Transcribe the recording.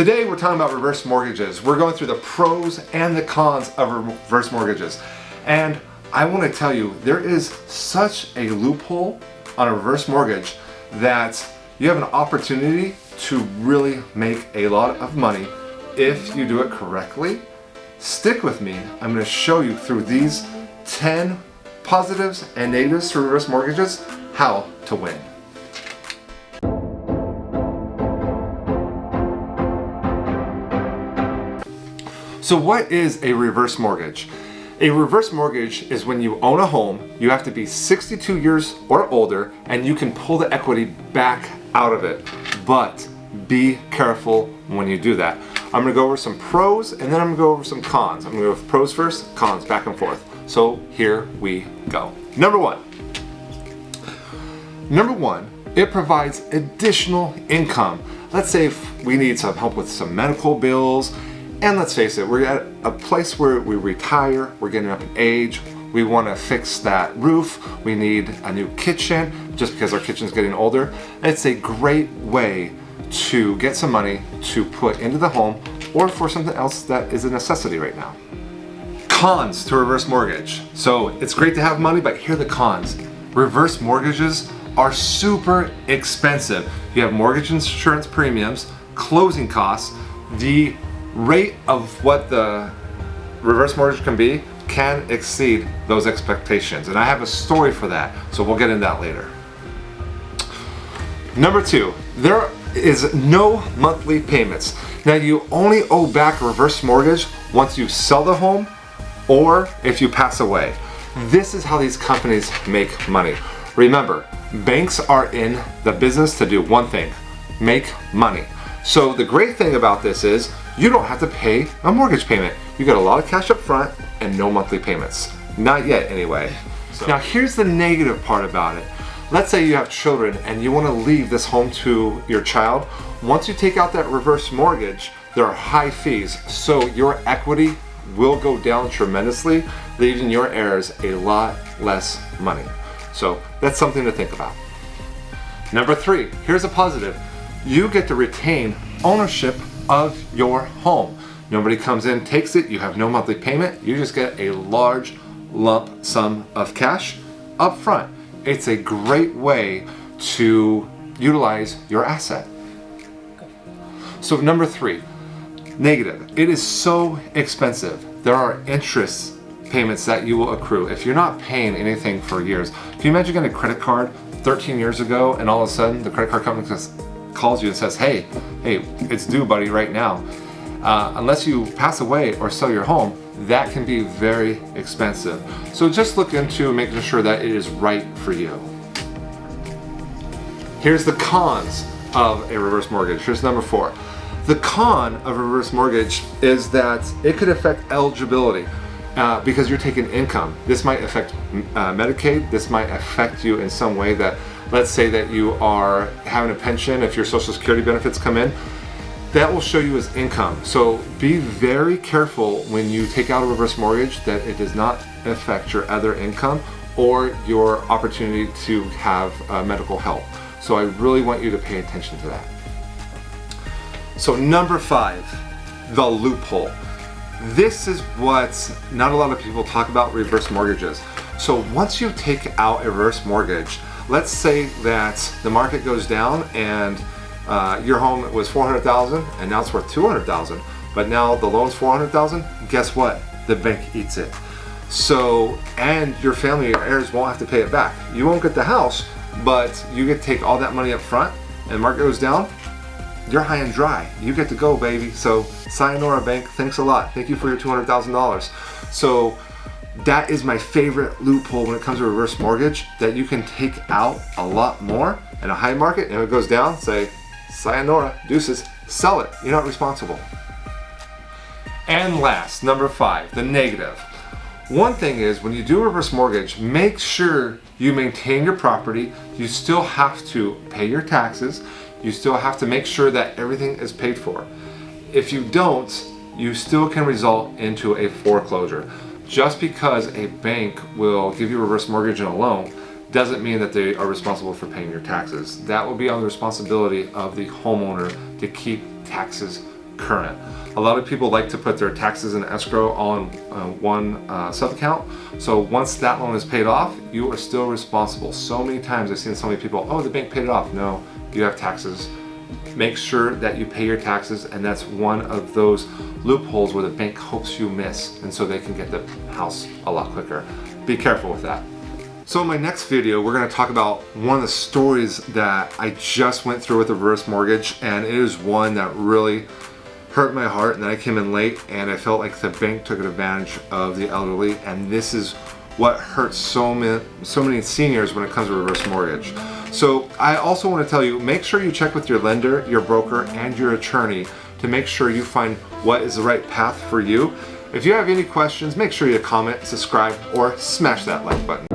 Today we're talking about reverse mortgages. We're going through the pros and the cons of reverse mortgages. And I want to tell you, there is such a loophole on a reverse mortgage that you have an opportunity to really make a lot of money if you do it correctly. Stick with me. I'm going to show you through these 10 positives and negatives to reverse mortgages how to win. So what is a reverse mortgage? A reverse mortgage is when you own a home, you have to be 62 years or older, and you can pull the equity back out of it. But be careful when you do that. I'm gonna go over some pros and then I'm gonna go over some cons. I'm gonna go with pros first, cons back and forth. So here we go. Number one, it provides additional income. Let's say if we need some help with some medical bills, and let's face it, we're at a place where we retire, we're getting up in age, we want to fix that roof, we need a new kitchen just because our kitchen's getting older. It's a great way to get some money to put into the home or for something else that is a necessity right now. Cons to reverse mortgage. So it's great to have money, but here are the cons. Reverse mortgages are super expensive. You have mortgage insurance premiums, closing costs, the rate of what the reverse mortgage can exceed those expectations. And I have a story for that, so we'll get into that later. Number two, there is no monthly payments. Now you only owe back a reverse mortgage once you sell the home or if you pass away. This is how these companies make money. Remember, banks are in the business to do one thing, make money. So the great thing about this is you don't have to pay a mortgage payment. You get a lot of cash up front and no monthly payments. Not yet anyway. Now here's the negative part about it. Let's say you have children and you want to leave this home to your child. Once you take out that reverse mortgage, there are high fees. So your equity will go down tremendously, leaving your heirs a lot less money. So that's something to think about. Number three, here's a positive. You get to retain ownership of your home. Nobody comes in, takes it, you have no monthly payment, you just get a large lump sum of cash up front. It's a great way to utilize your asset. So number three, negative. It is so expensive. There are interest payments that you will accrue if you're not paying anything for years. Can you imagine getting a credit card 13 years ago and all of a sudden the credit card company calls you and says, hey, it's due, buddy, right now. Unless you pass away or sell your home, that can be very expensive. So just look into making sure that it is right for you. Here's the cons of a reverse mortgage. Here's number four. The con of a reverse mortgage is that it could affect eligibility because you're taking income. This might affect Medicaid. This might affect you in some way that, let's say that you are having a pension, if your Social Security benefits come in, that will show you as income. So be very careful when you take out a reverse mortgage that it does not affect your other income or your opportunity to have medical help. So I really want you to pay attention to that. So number five, the loophole. This is what not a lot of people talk about reverse mortgages. So once you take out a reverse mortgage, let's say that the market goes down and your home was $400,000 and now it's worth $200,000, but now the loan's $400,000. Guess what? The bank eats it. So, and your family, your heirs won't have to pay it back. You won't get the house, but you get to take all that money up front and the market goes down, you're high and dry. You get to go, baby. So sayonara, bank, thanks a lot. Thank you for your $200,000. So that is my favorite loophole when it comes to reverse mortgage, that you can take out a lot more in a high market, and if it goes down, say, sayonara, deuces, sell it. You're not responsible. And last, number five, the negative. One thing is, when you do a reverse mortgage, make sure you maintain your property. You still have to pay your taxes. You still have to make sure that everything is paid for. If you don't, you still can result into a foreclosure. Just because a bank will give you a reverse mortgage and a loan doesn't mean that they are responsible for paying your taxes. That will be on the responsibility of the homeowner to keep taxes current. A lot of people like to put their taxes and escrow all in one sub-account. So once that loan is paid off, you are still responsible. So many times I've seen so many people, oh, the bank paid it off. No, you have taxes. Make sure that you pay your taxes, and that's one of those loopholes where the bank hopes you miss, and so they can get the house a lot quicker. Be careful with that. So in my next video, we're going to talk about one of the stories that I just went through with a reverse mortgage, and it is one that really hurt my heart, and then I came in late and I felt like the bank took advantage of the elderly, and this is what hurts so many seniors when it comes to reverse mortgage. So I also want to tell you, make sure you check with your lender, your broker, and your attorney to make sure you find what is the right path for you. If you have any questions, make sure you comment, subscribe, or smash that like button.